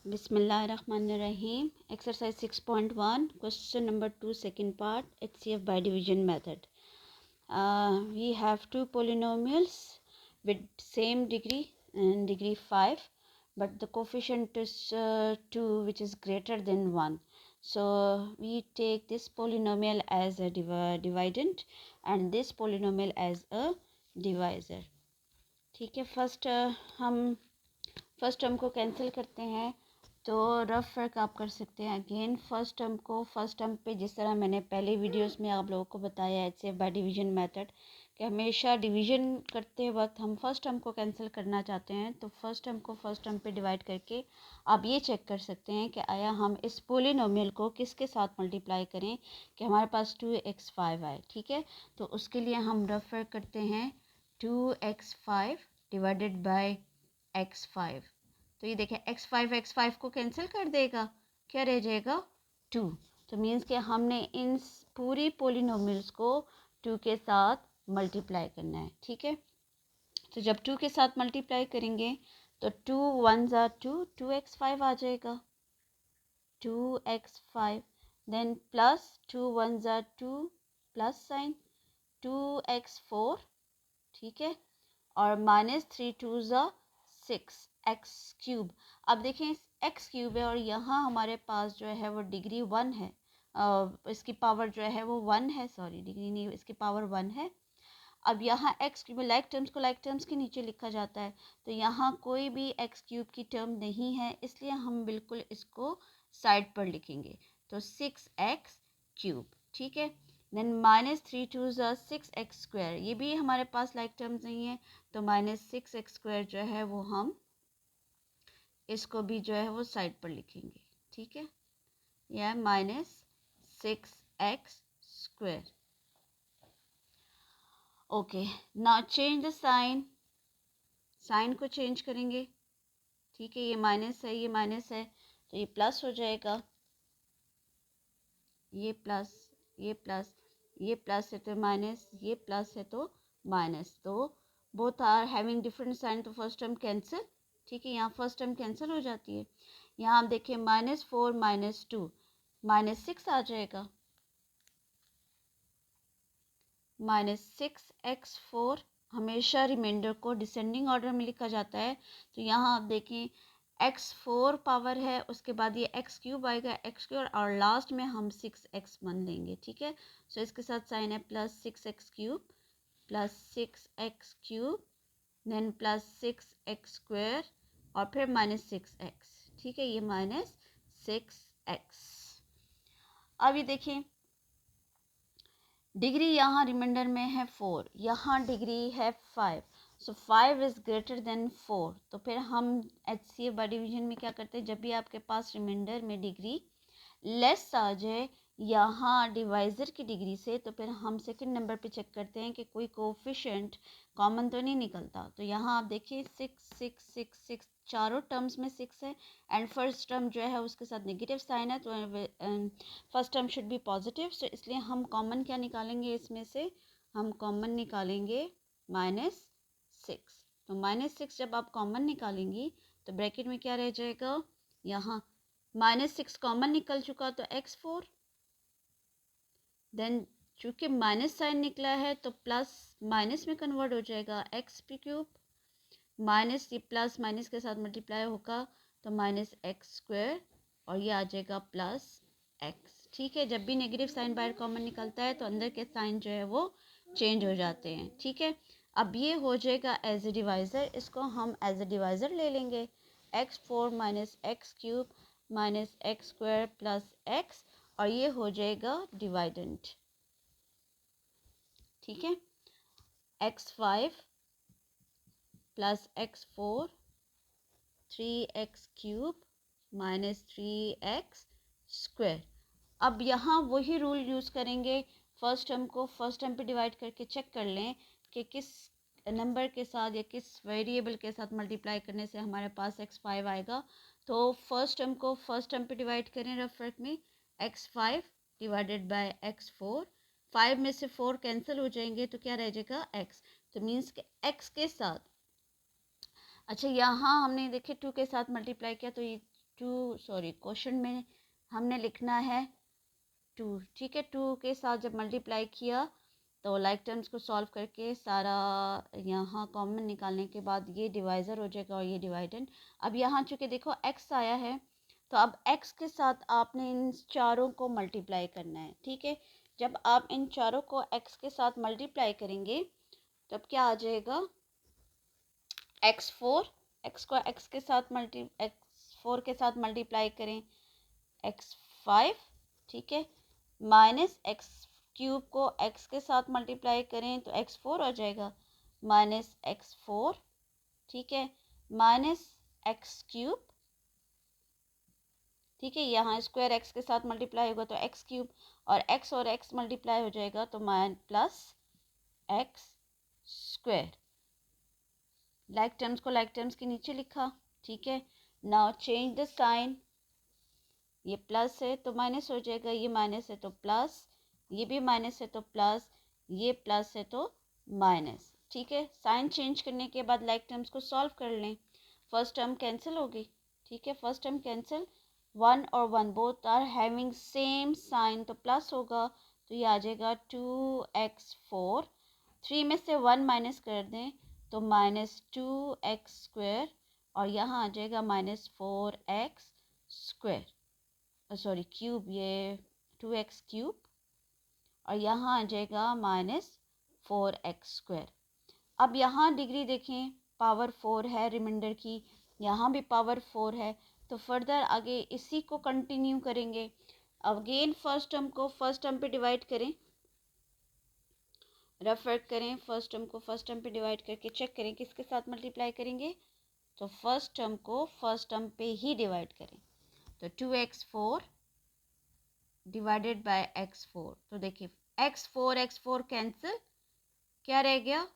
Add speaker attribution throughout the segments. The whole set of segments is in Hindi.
Speaker 1: Bismillahirrahmanirrahim. Exercise 6.1, question number 2, second part, HCF by division method. We have two polynomials with same degree and degree 5, but the coefficient is 2, which is greater than 1. So we take this polynomial as a dividend and this polynomial as a divisor. ठीक है, फर्स्ट टर्म को कैंसिल करते हैं तो रफ वर्क आप कर सकते हैं। अगेन फर्स्ट टर्म पे जिस तरह मैंने पहले वीडियोस में आप लोगों को बताया HCF बाय डिवीजन मेथड कि हमेशा डिवीजन करते वक्त हम फर्स्ट टर्म को कैंसिल करना चाहते हैं तो फर्स्ट टर्म को फर्स्ट टर्म पे डिवाइड करके आप ये चेक कर सकते हैं कि आया हम इस पोलिनोमियल को किसके साथ मल्टीप्लाई करें कि हमारे पास 2x5 आए। ठीक है, तो उसके लिए हम रफ वर्क करते हैं 2x5 डिवाइडेड बाय x5। तो ये देखें x5 को कैंसिल कर देगा, क्या रह जाएगा 2। तो मीन्स कि हमने इन पूरी पोलिनोमियल्स को 2 के साथ मल्टीप्लाई करना है। ठीक है, तो जब 2 के साथ मल्टीप्लाई करेंगे तो 2 1 ज़ा 2, 2x5 आ जाएगा 2x5, देन प्लस 2 1 ज़ा 2 प्लस साइन 2x4। ठीक है, और माइनस 3 2 ज़ा 6 एक्स क्यूब। अब देखें एक्स क्यूब है और यहाँ हमारे पास जो है वो डिग्री 1 है, इसकी पावर जो है वो 1 है, सॉरी डिग्री नहीं, इसकी पावर 1 है। अब यहाँ एक्स क्यूब लाइक टर्म्स को लाइक टर्म्स के नीचे लिखा जाता है, तो यहाँ कोई भी एक्स क्यूब की टर्म नहीं है, इसलिए हम बिल्कुल इसको साइड पर लिखेंगे तो 6x क्यूब। ठीक है, देन माइनस 3 2 ज़ा 6x स्क्वायर, ये भी हमारे पास लाइक टर्म्स नहीं है तो माइनस 6x स्क्वायर जो है वो हम इसको भी जो है वो साइड पर लिखेंगे। ठीक है, यह minus 6x square. Okay, now change the sign, sign को चेंज करेंगे। ठीक है, ये माइनस है, ये माइनस है तो ये प्लस हो जाएगा, ये प्लस, ये प्लस, ये प्लस है तो माइनस, ये प्लस है तो माइनस, तो both are having different sign तो फर्स्ट टर्म कैंसिल। ठीक है, यहाँ फर्स्ट टर्म कैंसिल हो जाती है। यहाँ आप देखिए -4 -2 -6 आ जाएगा, -6x4। हमेशा रिमाइंडर को डिसेंडिंग ऑर्डर में लिखा जाता है, तो यहाँ आप देखें x4 पावर है, उसके बाद ये x क्यूब आएगा, x क्यूब और लास्ट में हम 6x1 लेंगे। ठीक है, सो इसके साथ साइन है plus 6x cube plus 6x cube then plus 6x square और फिर -6x। ठीक है, ये -6x। अब ये देखें डिग्री यहाँ रिमाइंडर में है 4, यहाँ डिग्री है 5, सो 5 इज़ ग्रेटर देन 4। तो फिर हम HCF बाय डिवीजन में क्या करते हैं, जब भी आपके पास रिमाइंडर में डिग्री लेस आ जाए यहाँ डिवाइज़र की डिग्री से, तो फिर हम सेकंड नंबर पे चेक करते हैं कि कोई कोफिशिएंट कॉमन तो नहीं निकलता। तो यहाँ आप देखिए 6 6 6 6 चारों टर्म्स में 6 है एंड फर्स्ट टर्म जो है उसके साथ नेगेटिव साइन है, तो first term should be positive. So इसलिए हम कॉमन क्या निकालेंगे, इसमें से हम कॉमन निकालेंगे -6। तो -6 जब आप कॉमन निकालेंगी तो ब्रैकेट में क्या रह जाएगा, यहाँ -6 कॉमन निकल चुका तो x4, देन चूँकि माइनस साइन निकला है तो प्लस माइनस में कन्वर्ट हो जाएगा x³ माइनस, ये प्लस माइनस के साथ मल्टीप्लाई होगा तो -x स्क्वायर और ये आ जाएगा +x। ठीक है, जब भी नेगेटिव साइन बाहर कॉमन निकलता है तो अंदर के साइन जो है वो चेंज हो जाते हैं। ठीक है, अब ये हो जाएगा एज ए डिवाइज़र, इसको हम एज ए डिवाइज़र ले लेंगे x4 - x³ -x square plus x और ये हो जाएगा डिवाइडेंट। ठीक है, x5 plus x4 3x³ -3x square. अब यहाँ वही रूल यूज़ करेंगे, फर्स्ट टर्म को फर्स्ट टर्म पे डिवाइड करके चेक कर लें कि किस नंबर के साथ या किस वेरिएबल के साथ मल्टीप्लाई करने से हमारे पास x5 आएगा। तो फर्स्ट टर्म को फर्स्ट टर्म पे डिवाइड करें रफ वर्क में, x5 डिवाइडेड बाय x4, 5 में से 4 कैंसिल हो जाएंगे तो क्या रह जाएगा x, तो मीन्स कि x के साथ, अच्छा यहाँ हमने देखे 2 के साथ मल्टीप्लाई किया तो ये क्वेश्चन में हमने लिखना है 2, ठीक है। 2 के साथ जब मल्टीप्लाई किया तो लाइक टर्म्स को सॉल्व करके सारा यहाँ कॉमन निकालने के बाद ये डिवाइज़र हो जाएगा और ये डिवाइडेंड। अब यहाँ चूँकि देखो x आया है तो अब x के साथ आपने इन चारों को मल्टीप्लाई करना है, ठीक है। जब आप इन चारों को x के साथ मल्टीप्लाई करेंगे तब क्या आ जाएगा, x4, x को x के साथ x4 के साथ मल्टीप्लाई करें x5, ठीक है, माइनस x क्यूब को x के साथ मल्टीप्लाई करें तो x4 हो जाएगा, माइनस x4, ठीक है, माइनस x क्यूब, ठीक है। यहाँ स्क्वायर x के साथ मल्टीप्लाई होगा तो x क्यूब और x मल्टीप्लाई हो जाएगा तो plus x square. Like terms को लाइक टर्म्स के नीचे लिखा, ठीक है। नाउ चेंज द साइन, ये प्लस है तो माइनस हो जाएगा, ये माइनस है तो प्लस, ये भी माइनस है तो प्लस, ये प्लस है तो माइनस, ठीक है। साइन चेंज करने के बाद लाइक टर्म्स को सॉल्व कर लें। फर्स्ट टर्म कैंसिल होगी, ठीक है, फर्स्ट टर्म कैंसिल, 1 और 1 both are having same sign तो प्लस होगा, तो ये आ जाएगा 2x4, 3 में से 1 माइनस कर दें तो माइनस 2x स्क्वायर और यहाँ आ जाएगा minus 4x square, sorry cube, ये 2x क्यूब और यहाँ आ जाएगा माइनस 4x स्क्वायर। अब यहाँ डिग्री देखें, पावर 4 है रिमाइंडर की, यहाँ भी पावर 4 है, तो फर्दर आगे इसी को कंटिन्यू करेंगे। अगेन फर्स्ट टर्म को फर्स्ट टर्म पे डिवाइड करें, रेफर करें फर्स्ट टर्म को फर्स्ट टर्म पे डिवाइड करके चेक करें किसके साथ मल्टीप्लाई करेंगे, तो फर्स्ट टर्म को फर्स्ट टर्म पे ही डिवाइड करें, तो 2x4 डिवाइडेड बाय x4, तो देखिए x4 कैंसिल, क्या रह गया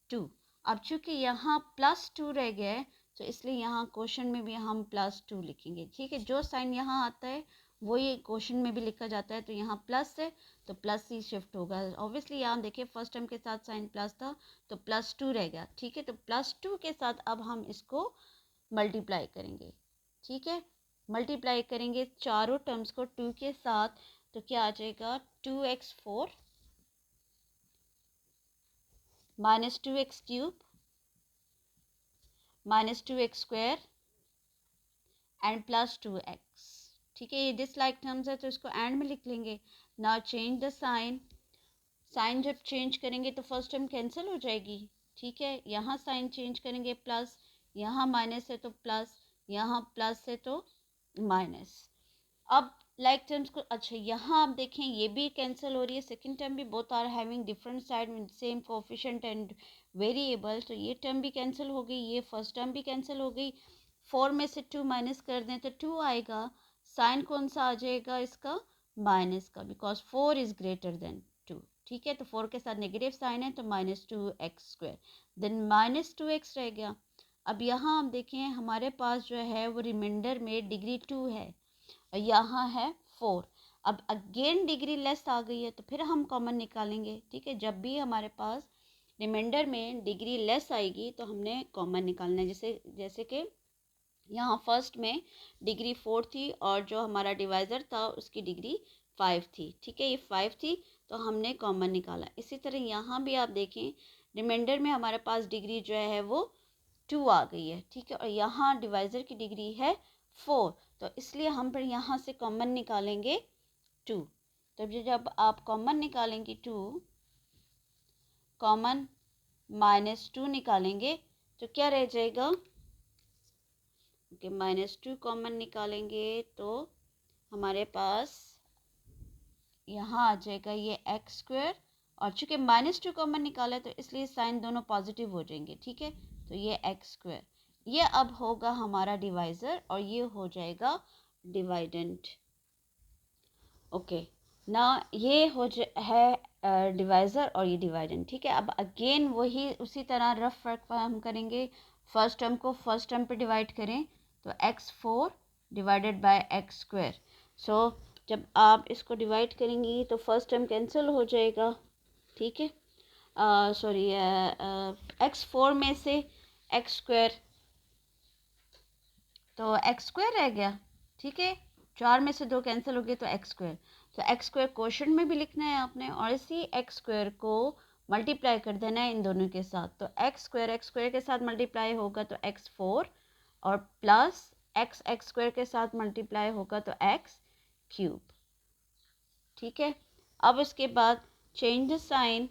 Speaker 1: 2। अब चूंकि यहाँ प्लस 2 रह गया है तो इसलिए यहाँ क्वेश्चन में भी हम +2 लिखेंगे, ठीक है। जो साइन यहाँ आता है वही क्वेश्चन में भी लिखा जाता है, तो यहाँ प्लस है तो प्लस ही शिफ्ट होगा। ऑब्वियसली यहाँ देखिए फर्स्ट टर्म के साथ साइन प्लस था तो +2 रह गया, ठीक है। तो +2 के साथ अब हम इसको मल्टीप्लाई करेंगे, ठीक है। मल्टीप्लाई करेंगे चारों टर्म्स को 2 के साथ, तो क्या आ जाएगा 2x4 minus 2x cube minus 2x square and plus 2x, ठीक है। ये डिसलाइक टर्म्स है तो इसको एंड में लिख लेंगे। Now change the sign, sign जब चेंज करेंगे तो फर्स्ट टर्म कैंसिल हो जाएगी, ठीक है। यहाँ साइन चेंज करेंगे प्लस, यहाँ माइनस है तो प्लस, यहाँ प्लस है तो माइनस। अब लाइक टर्म्स को, अच्छा यहाँ आप देखें ये भी कैंसिल हो रही है, सेकंड टर्म भी, both are having different side with same coefficient and variable, तो ये टर्म भी कैंसिल हो गई, ये फर्स्ट टर्म भी कैंसिल हो गई। 4 में से 2 माइनस कर दें तो 2 आएगा, साइन कौन सा आ जाएगा इसका, माइनस का, बिकॉज 4 इज ग्रेटर देन 2, ठीक है। तो 4 के साथ नेगेटिव साइन है तो -2x स्क्वायर, देन -2x रह गया। अब यहाँ आप देखें हमारे पास जो है वो रिमाइंडर में डिग्री 2 है और यहाँ है 4। अब अगेन डिग्री लेस आ गई है तो फिर हम कॉमन निकालेंगे, ठीक है। जब भी हमारे पास रिमाइंडर में डिग्री लेस आएगी तो हमने कॉमन निकालना है, जैसे कि यहाँ फर्स्ट में डिग्री 4 थी और जो हमारा डिवाइज़र था उसकी डिग्री 5 थी, ठीक है, ये 5 थी तो हमने कॉमन निकाला। इसी तरह यहाँ भी आप देखें रिमाइंडर में हमारे पास डिग्री जो है वो 2 आ गई है, ठीक है, और यहाँ डिवाइज़र की डिग्री है 4, तो इसलिए हम फिर यहाँ से कॉमन निकालेंगे 2। तो जब आप कॉमन निकालेंगे 2, कॉमन -2 निकालेंगे तो क्या रह जाएगा, ओके, -2 कॉमन निकालेंगे तो हमारे पास यहाँ आ जाएगा ये x स्क्वायर, और चूँकि -2 कॉमन निकाला है तो इसलिए साइन दोनों पॉजिटिव हो जाएंगे, ठीक है। तो ये x स्क्वायर, ये अब होगा हमारा डिवाइज़र और ये हो जाएगा डिवाइडेंट, ओके ना, ये है डिवाइज़र और ये डिवाइडेंट, ठीक है। अब अगेन वही उसी तरह रफ वर्क हम करेंगे, फर्स्ट टर्म को फर्स्ट टर्म पे डिवाइड करें तो x4 divided by x square. So जब आप इसको डिवाइड करेंगी तो फर्स्ट टर्म कैंसिल हो जाएगा, ठीक है, सॉरी x4 में से x स्क्वायर, तो x स्क्वायर रह गया, ठीक है, 4 में से 2 कैंसिल हो गए तो एक्स स्क्वायर, तो एक्स स्क्वायर क्वोशंट में भी लिखना है आपने और इसी एक्स स्क्वायर को मल्टीप्लाई कर देना है इन दोनों के साथ। तो एक्स स्क्वायर के साथ मल्टीप्लाई होगा तो एक्स 4 और प्लस एक्स स्क्वायर के साथ मल्टीप्लाई होगा तो एक्स क्यूब। ठीक है, अब उसके बाद change the sign,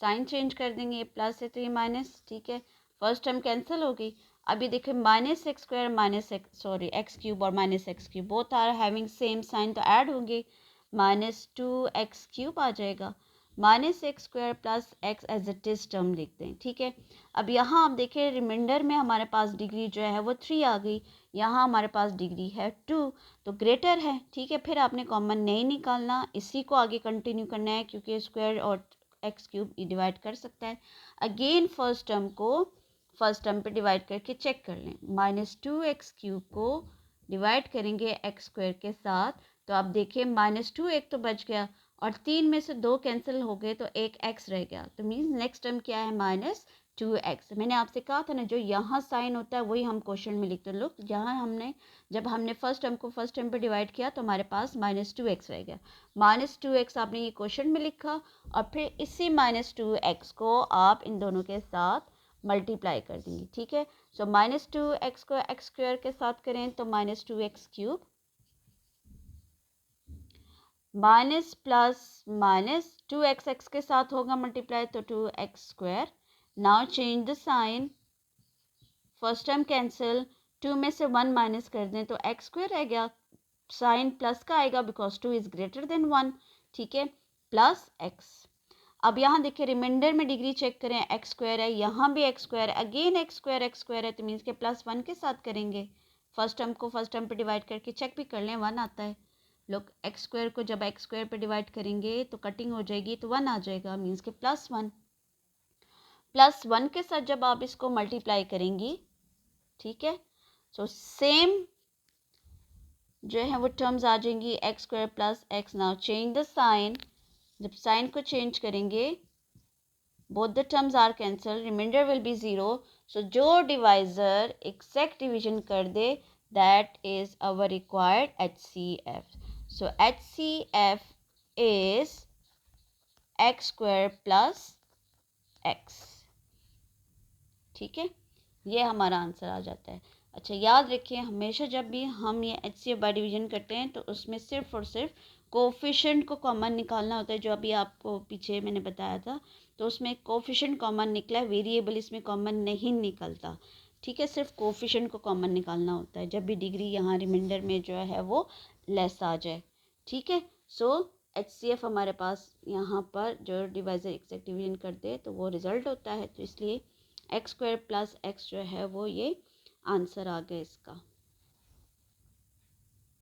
Speaker 1: sign change कर देंगे, प्लस है तो ये माइनस। ठीक है, फर्स्ट टर्म कैंसिल हो गई। अभी देखिए minus x square minus x sorry x cube और minus x cube both are having same sign, तो ऐड होंगे, माइनस 2x क्यूब आ जाएगा, minus x square plus x as it is term लिख दें। ठीक है, अब यहाँ आप देखें रिमाइंडर में हमारे पास डिग्री जो है वो 3 आ गई, यहाँ हमारे पास डिग्री है 2, तो ग्रेटर है। ठीक है, फिर आपने कॉमन नहीं निकालना, इसी को आगे कंटिन्यू करना है क्योंकि स्क्वायर और एक्स क्यूब डिवाइड कर सकता है। अगेन फर्स्ट टर्म को फर्स्ट टर्म पे डिवाइड करके चेक कर लें, माइनस 2x क्यूब को डिवाइड करेंगे एक्स स्क्वायर के साथ, तो आप देखिए माइनस 2 एक तो बच गया और 3 में से 2 कैंसिल हो गए तो एक x रह गया, तो मीन्स नेक्स्ट टर्म क्या है माइनस 2x। मैंने आपसे कहा था ना जो यहाँ साइन होता है वही हम क्वेश्चन में लिखते हैं। लोग यहाँ जब हमने फर्स्ट टर्म को फर्स्ट टर्म पे डिवाइड किया तो हमारे पास माइनस 2x रह गया, माइनस 2x आपने ये क्वेश्चन में लिखा और फिर इसी माइनस 2x को आप इन दोनों के साथ मल्टीप्लाई कर देंगे। ठीक है, सो माइनस 2x को एक्स स्क्वायर के साथ करें तो minus 2x cube, minus plus minus 2x x के साथ होगा मल्टीप्लाई तो 2x square. Now change the sign, first term cancel, 2 में से 1 माइनस कर दें तो एक्स स्क्वायर रह गया, साइन प्लस का आएगा बिकॉज 2 इज ग्रेटर देन 1। ठीक है, प्लस एक्स। अब यहाँ देखिए रिमाइंडर में डिग्री चेक करें, एक्स स्क्वायर है, यहाँ भी एक्स स्क्वायर है, अगेन एक्स स्क्वायर है, तो मीन्स के प्लस 1 के साथ करेंगे। फर्स्ट टर्म को फर्स्ट टर्म पे डिवाइड करके चेक भी कर लें, 1 आता है। लोग एक्स स्क्वायर को जब एक्स स्क्वायर पे डिवाइड करेंगे तो कटिंग हो जाएगी तो 1 आ जाएगा, मीन्स के प्लस 1। प्लस 1 के साथ जब आप इसको मल्टीप्लाई करेंगी, ठीक है, सो सेम जो है वो टर्म्स आ जाएंगी, x square plus x. Now change the sign, जब साइन को चेंज करेंगे both the terms are cancelled, remainder will be 0, so जो डिवाइजर exact division कर दे that is our required HCF, so HCF is x square plus x। ठीक है, ये हमारा आंसर आ जाता है। अच्छा याद रखिए हमेशा जब भी हम ये HCF बाय डिवीजन करते हैं तो उसमें सिर्फ और सिर्फ कोफिशिएंट को कॉमन निकालना होता है, जो अभी आपको पीछे मैंने बताया था, तो उसमें कोफिशिएंट कॉमन निकला है, वेरिएबल इसमें कॉमन नहीं निकलता। ठीक है, सिर्फ कोफिशिएंट को कॉमन निकालना होता है जब भी डिग्री यहाँ रिमाइंडर में जो है वो लेस आ जाए। ठीक है, सो HCF हमारे पास यहाँ पर जो डिवाइजर एक्जैक्ट डिवीजन कर दे तो वो रिजल्ट होता है, तो इसलिए एक्स स्क्वायर प्लस एक्स जो है वो ये आंसर आ गया इसका।